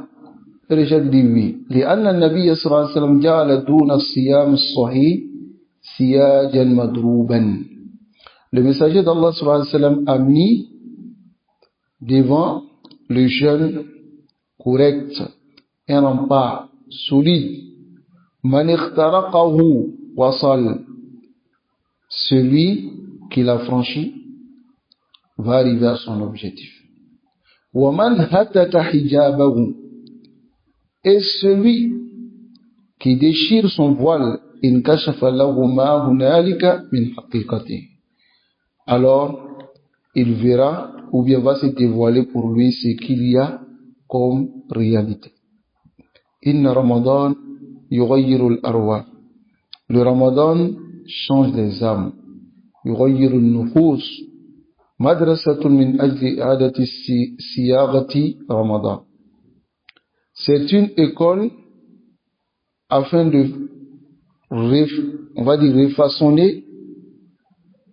رجل ديوي لأن النبي صلى الله عليه وسلم جعل دون الصيام الصحيح سياجا مضروبا. Le messager d'Allah sallallahu alayhi wa sallam a mis devant le jeûne correct un rempart solide. Man ikhtaraqahu wasal, celui qui l'a franchi va arriver à son objectif. وَمَنْ هَتَكَ حِجَابَهُ, et celui qui déchire son voile, إِنْ كَشَفَ لَهُ مَا هُنَالِكَ مِنْ حَقِيقَتِهِ, alors il verra ou bien va se dévoiler pour lui ce qu'il y a comme réalité. إِنَّ رَمَضَانَ يُغَيِّرُ الْأَرْوَاحَ, le Ramadan change les âmes. يُغَيِّرُ النُّفُوسَ madrasatun min ajli i'adati siyagati Ramadan. C'est une école afin de on va dire refaçonner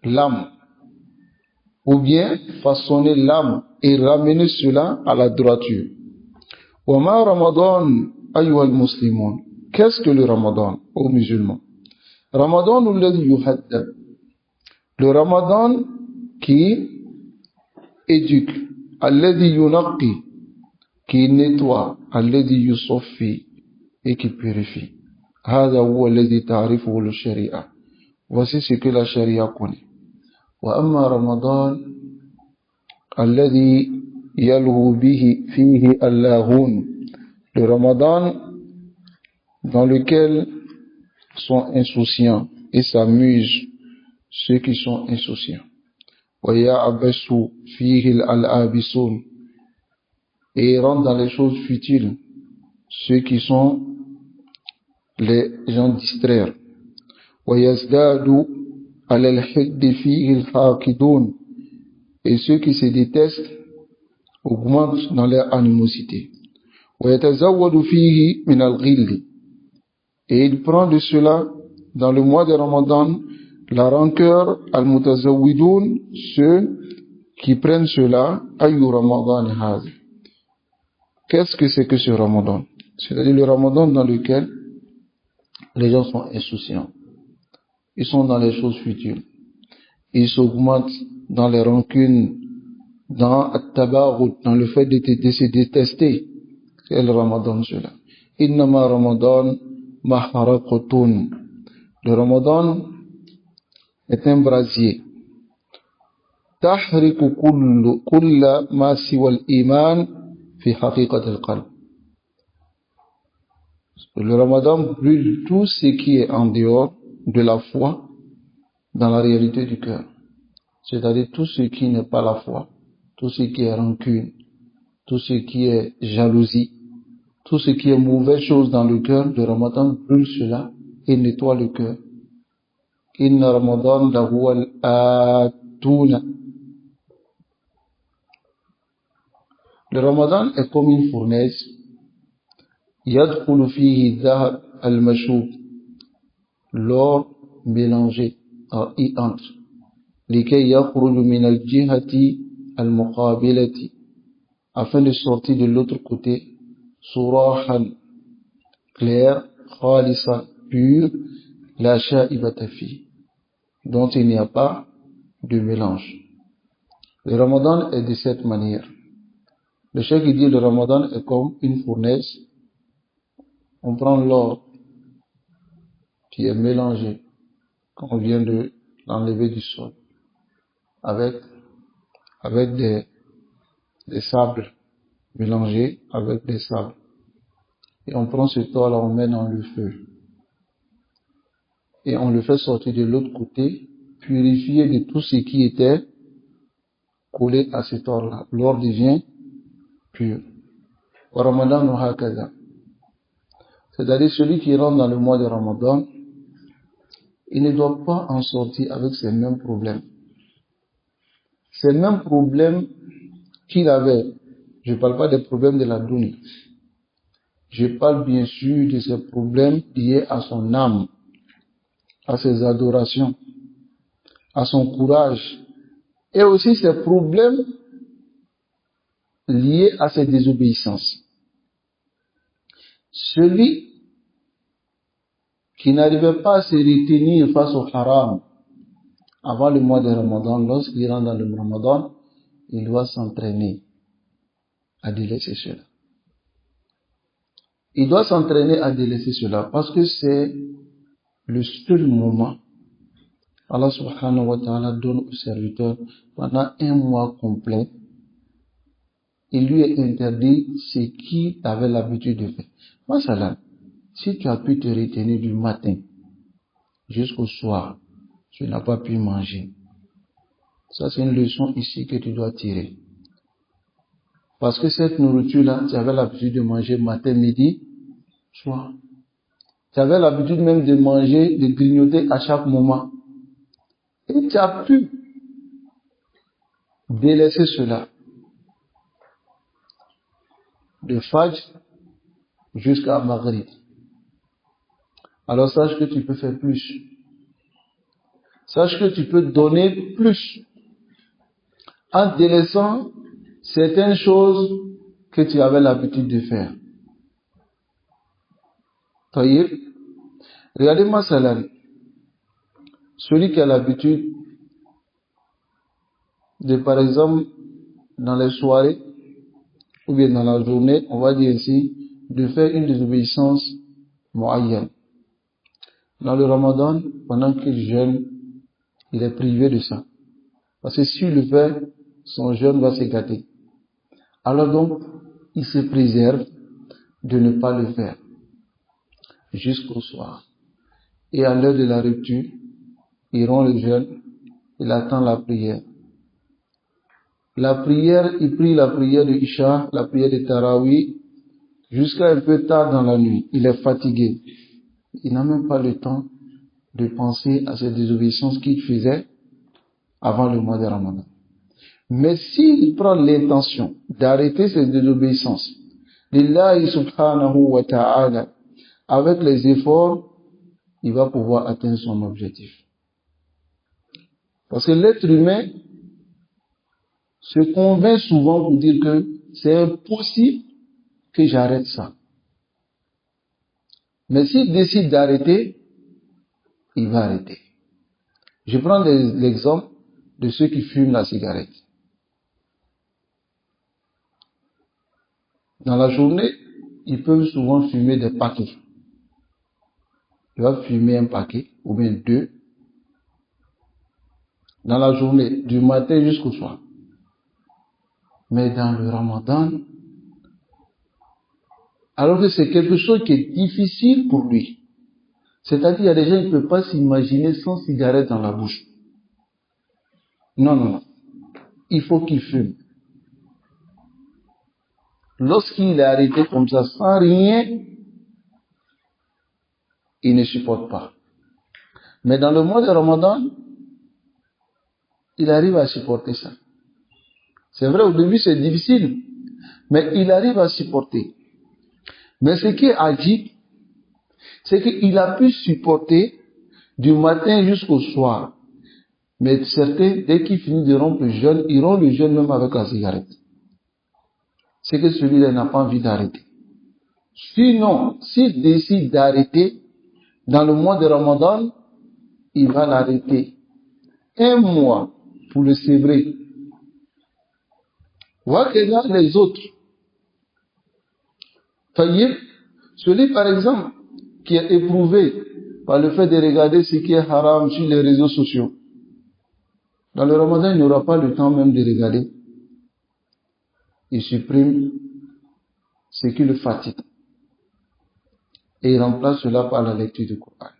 l'âme, ou bien façonner l'âme et ramener cela à la droiture. Wa ma Ramadan ayyuha al-muslimun, qu'est-ce que le Ramadan aux musulmans? Ramadan alladhi yuhaddab, le Ramadan qui éduque, alladhi yunaqi, qui nettoie, alladhi yusaffi, et qui purifie. Hada huwa alladhi ta'rifuhu al-sharia, voici ce que la sharia connaît. Wa amma Ramadan alladhi yalhu bihi fihi allahun, le Ramadan dans lequel sont insouciants et s'amusent ceux qui sont insouciants. وَيَعْبَسُ فِيهِ الْأَلْعَابِسُونَ, et rentrent dans les choses futiles ceux qui sont les gens distraits. وَيَزْدَادُ عَلَى الْحِقْدِ فِيهِ الْحَاقِدُونَ, et ceux qui se détestent augmentent dans leur animosité. وَيَتَزَوَّدُ فِيهِ مِنَ الْغِلِّ, et il prend de cela dans le mois de Ramadan la rancœur, al-mutazawwidun, ceux qui prennent cela, ayu Ramadan haz. Qu'est-ce que c'est que ce Ramadan? C'est-à-dire le Ramadan dans lequel les gens sont insouciants. Ils sont dans les choses futiles. Ils s'augmentent dans les rancunes, dans at-tabaghut, dans le fait de se détester. C'est le Ramadan cela. Innama Ramadan maharaqatun. Le Ramadan est un brasier. Tahriku kulla ma siwa al-iman fi haqiqat al-qalb. Le Ramadan brûle tout ce qui est en dehors de la foi dans la réalité du cœur. C'est-à-dire tout ce qui n'est pas la foi, tout ce qui est rancune, tout ce qui est jalousie, tout ce qui est mauvaise chose dans le cœur, le Ramadan brûle cela et nettoie le cœur. Inna Ramadan lahu al-atuna. Le Ramadan est comme une fournaise. Yadkhulu fihi dhahab al-mashoub. L'or mélangé y entre. Likay yakhruju min al-jihati al-muqabilati. Afin de sortir de l'autre côté, surahan, clair, khalisa, pur, la sha'ibata fi, dont il n'y a pas de mélange. Le Ramadan est de cette manière. Le cheikh dit le Ramadan est comme une fournaise. On prend l'or qui est mélangé, qu'on vient de l'enlever du sol, avec des sables mélangés avec des sables. Et on prend ce or-là, on met dans le feu. Et on le fait sortir de l'autre côté, purifié de tout ce qui était collé à cet or-là. L'or devient pur. Au Ramadan, nous hakaza. C'est-à-dire celui qui rentre dans le mois de Ramadan, il ne doit pas en sortir avec ces mêmes problèmes. Ces mêmes problèmes qu'il avait. Je ne parle pas des problèmes de la dunya. Je parle bien sûr de ces problèmes liés à son âme, à ses adorations, à son courage, et aussi ces problèmes liés à ses désobéissances. Celui qui n'arrivait pas à se retenir face au haram avant le mois de Ramadan, lorsqu'il rentre dans le Ramadan, il doit s'entraîner à délaisser cela. Il doit s'entraîner à délaisser cela parce que c'est le seul moment Allah subhanahu wa ta'ala donne au serviteur pendant un mois complet. Il lui est interdit ce qu'il avait l'habitude de faire. Masalan, si tu as pu te retenir du matin jusqu'au soir, tu n'as pas pu manger. Ça, c'est une leçon ici que tu dois tirer. Parce que cette nourriture-là, tu avais l'habitude de manger matin, midi, soir. Tu avais l'habitude même de manger, de grignoter à chaque moment. Et tu as pu délaisser cela. De Fajr jusqu'à Maghrib. Alors sache que tu peux faire plus. Sache que tu peux donner plus. En délaissant certaines choses que tu avais l'habitude de faire. Taïr, regardez-moi cela. Celui qui a l'habitude de, par exemple, dans les soirées, ou bien dans la journée, on va dire ici, de faire une désobéissance mu'ayyan. Dans le Ramadan, pendant qu'il jeûne, il est privé de ça. Parce que s'il le fait, son jeûne va se gâter. Alors donc, il se préserve de ne pas le faire jusqu'au soir. Et à l'heure de la rupture, il rompt le jeûne, il attend la prière. La prière, il prie la prière de Isha, la prière de Tarawih, jusqu'à un peu tard dans la nuit. Il est fatigué. Il n'a même pas le temps de penser à ces désobéissances qu'il faisait avant le mois de Ramadan. Mais s'il prend l'intention d'arrêter ces désobéissances, lillahi subhanahu wa ta'ala, avec les efforts, il va pouvoir atteindre son objectif. Parce que l'être humain se convainc souvent pour dire que c'est impossible que j'arrête ça. Mais s'il décide d'arrêter, il va arrêter. Je prends l'exemple de ceux qui fument la cigarette. Dans la journée, ils peuvent souvent fumer des paquets. Ils vont fumer un paquet, ou bien deux, dans la journée, du matin jusqu'au soir. Mais dans le Ramadan, alors que c'est quelque chose qui est difficile pour lui. C'est-à-dire, il y a des gens qui ne peuvent pas s'imaginer sans cigarette dans la bouche. Non. Il faut qu'il fume. Lorsqu'il est arrêté comme ça, sans rien, il ne supporte pas. Mais dans le mois de Ramadan, il arrive à supporter ça. C'est vrai, au début c'est difficile, mais il arrive à supporter. Mais ce qui est agible, c'est qu'il a pu supporter du matin jusqu'au soir. Mais certains, dès qu'ils finissent de rompre le jeûne, ils rompent le jeûne même avec la cigarette. C'est que celui-là n'a pas envie d'arrêter. Sinon, s'il décide d'arrêter, dans le mois de Ramadan, il va l'arrêter 1 mois pour le sévrer. Voir que là, les autres, celui par exemple qui est éprouvé par le fait de regarder ce qui est haram sur les réseaux sociaux, dans le Ramadan, il n'aura pas le temps même de regarder. Il supprime ce qui le fatigue. Et il remplace cela par la lecture du Coran.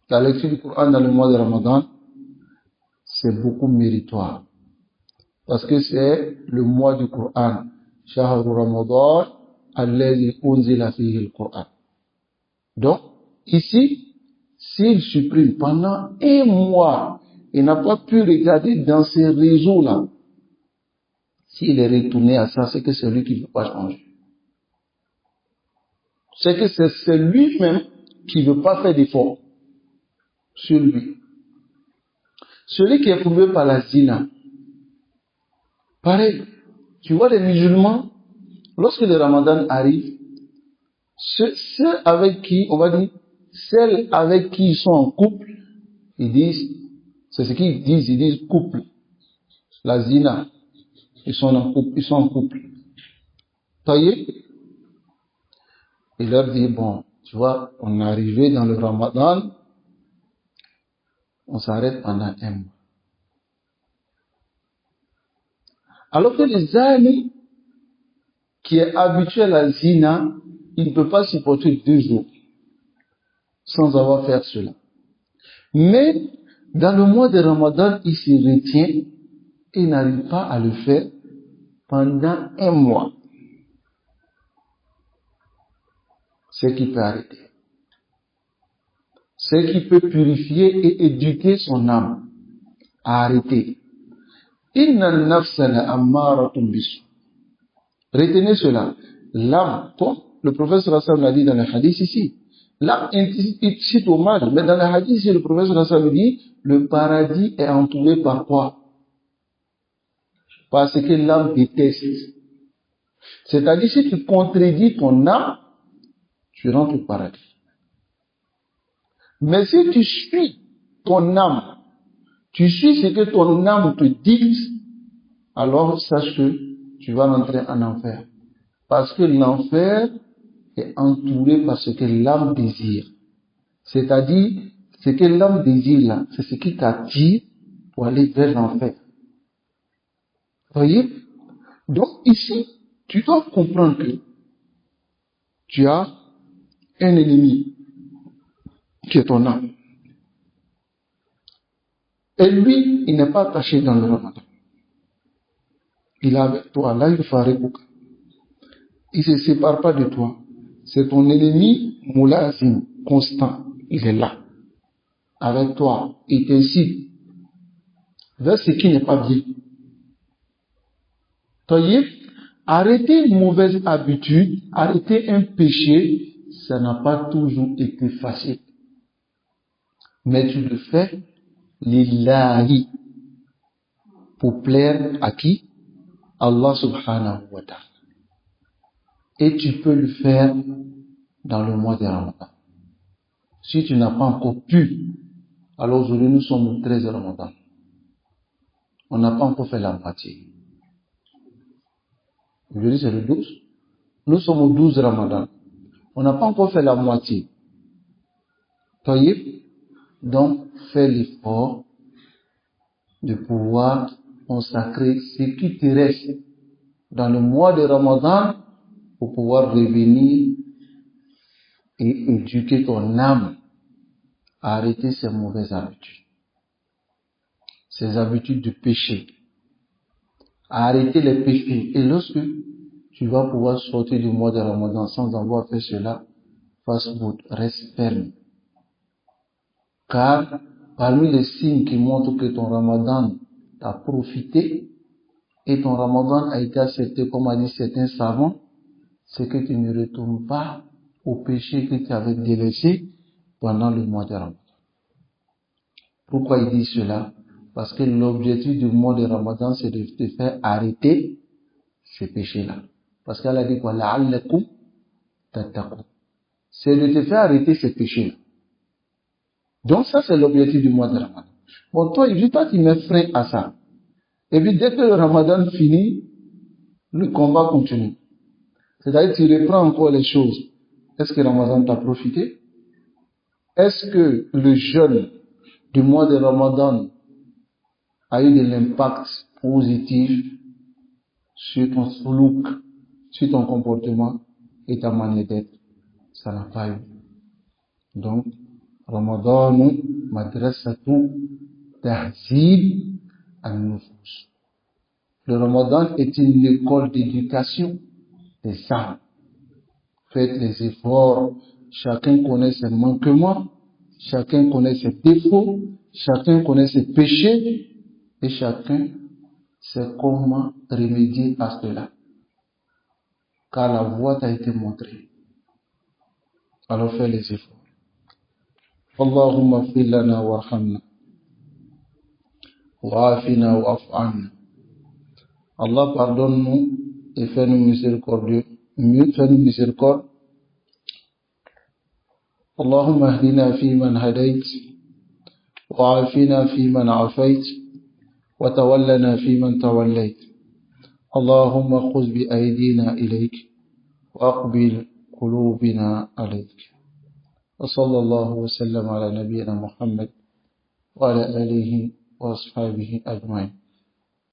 La lecture du Coran dans le mois de Ramadan, c'est beaucoup méritoire. Parce que c'est le mois du Coran. Shahru Ramadan, alladhi unzila fihi al-Coran. Donc, ici, s'il supprime pendant 1 mois, il n'a pas pu regarder dans ces réseaux-là. S'il est retourné à ça, c'est que c'est lui qui ne veut pas changer. C'est que c'est lui-même qui ne veut pas faire d'effort sur lui. Celui qui est éprouvé par la zina, pareil, tu vois les musulmans, lorsque le Ramadan arrive, ceux avec qui, on va dire, celles avec qui ils sont en couple, ils disent, c'est ce qu'ils disent, ils disent couple. La zina, ils sont en couple. Taillé, il leur dit, bon, tu vois, on est arrivé dans le Ramadan, on s'arrête pendant 1 mois. Alors que les amis qui est habitué à la zina, il ne peut pas supporter 2 jours sans avoir fait cela. Mais dans le mois de Ramadan, il se retient et n'arrive pas à le faire pendant 1 mois. C'est qui peut arrêter. C'est qui peut purifier et éduquer son âme à arrêter. Inna nafsa la ammaratun bisu. Retenez cela. L'âme, comme le professeur Hassan l'a dit dans le hadith ici, l'âme incite au mal, mais dans le hadith ici, le professeur Hassan dit, le paradis est entouré par quoi? Parce que l'âme déteste. C'est-à-dire, si tu contredis ton âme, tu rentres au paradis. Mais si tu suis ton âme, tu suis ce que ton âme te dicte, alors sache que tu vas rentrer en enfer. Parce que l'enfer est entouré par ce que l'âme désire. C'est-à-dire, ce que l'âme désire là, c'est ce qui t'attire pour aller vers l'enfer. Voyez? Donc ici, tu dois comprendre que tu as un ennemi qui est ton âme. Et lui, il n'est pas attaché dans le Ramadan. Il est avec toi, là il ferait beaucoup. Il ne se sépare pas de toi. C'est ton ennemi moulazim, constant. Il est là, avec toi. Il t'incite vers ce qui n'est pas bien. Voyez, arrêter une mauvaise habitude, arrêter un péché, ça n'a pas toujours été facile. Mais tu le fais lillahi, pour plaire à qui? Allah subhanahu wa ta'ala. Et tu peux le faire dans le mois de Ramadan. Si tu n'as pas encore pu, alors aujourd'hui nous sommes au 13 Ramadan. On n'a pas encore fait la moitié. Aujourd'hui c'est le 12. Nous sommes au 12 Ramadan. On n'a pas encore fait la moitié. Voyez? Donc, fais l'effort de pouvoir consacrer ce qui te reste dans le mois de Ramadan pour pouvoir revenir et éduquer ton âme à arrêter ces mauvaises habitudes. Ces habitudes de péché. À arrêter les péchés. Et lorsque tu vas pouvoir sortir du mois de Ramadan sans avoir fait cela, fast-food, reste ferme. Car parmi les signes qui montrent que ton Ramadan a profité et ton Ramadan a été accepté, comme a dit certains savants, c'est que tu ne retournes pas au péché que tu avais délaissé pendant le mois de Ramadan. Pourquoi il dit cela? Parce que l'objectif du mois de Ramadan, c'est de te faire arrêter ces péchés-là. Parce qu'elle a dit quoi? La'allakum tattaqun. C'est de te faire arrêter ces péchés-là. Donc ça, c'est l'objectif du mois de Ramadan. Bon, toi, tu mets frein à ça. Et puis, dès que le Ramadan finit, le combat continue. C'est-à-dire, tu reprends encore les choses. Est-ce que Ramadan t'a profité? Est-ce que le jeûne du mois de Ramadan a eu de l'impact positif sur ton look, sur ton comportement et ta manière d'être? Ça n'a pas eu. Donc, Ramadan madrasatu tahzib an-nufus. Le Ramadan est une école d'éducation des âmes. Faites les efforts. Chacun connaît ses manquements, chacun connaît ses défauts, chacun connaît ses péchés et chacun sait comment remédier à cela. Car la voie t'a été montrée. Alors fais les efforts. Allahumma fir lana warhamna wa'afina wa'fu anna. Allah pardonne-nous et fais-nous miséricordieux. Fais-nous miséricorde. اللهم اهدنا فيمن هديت وعافنا فيمن عافيت وتولنا فيمن توليت اللهم خذ بأيدينا إليك وأقبل قلوبنا عليك وصلى الله وسلم على نبينا محمد وعلى آله وأصحابه أجمعين.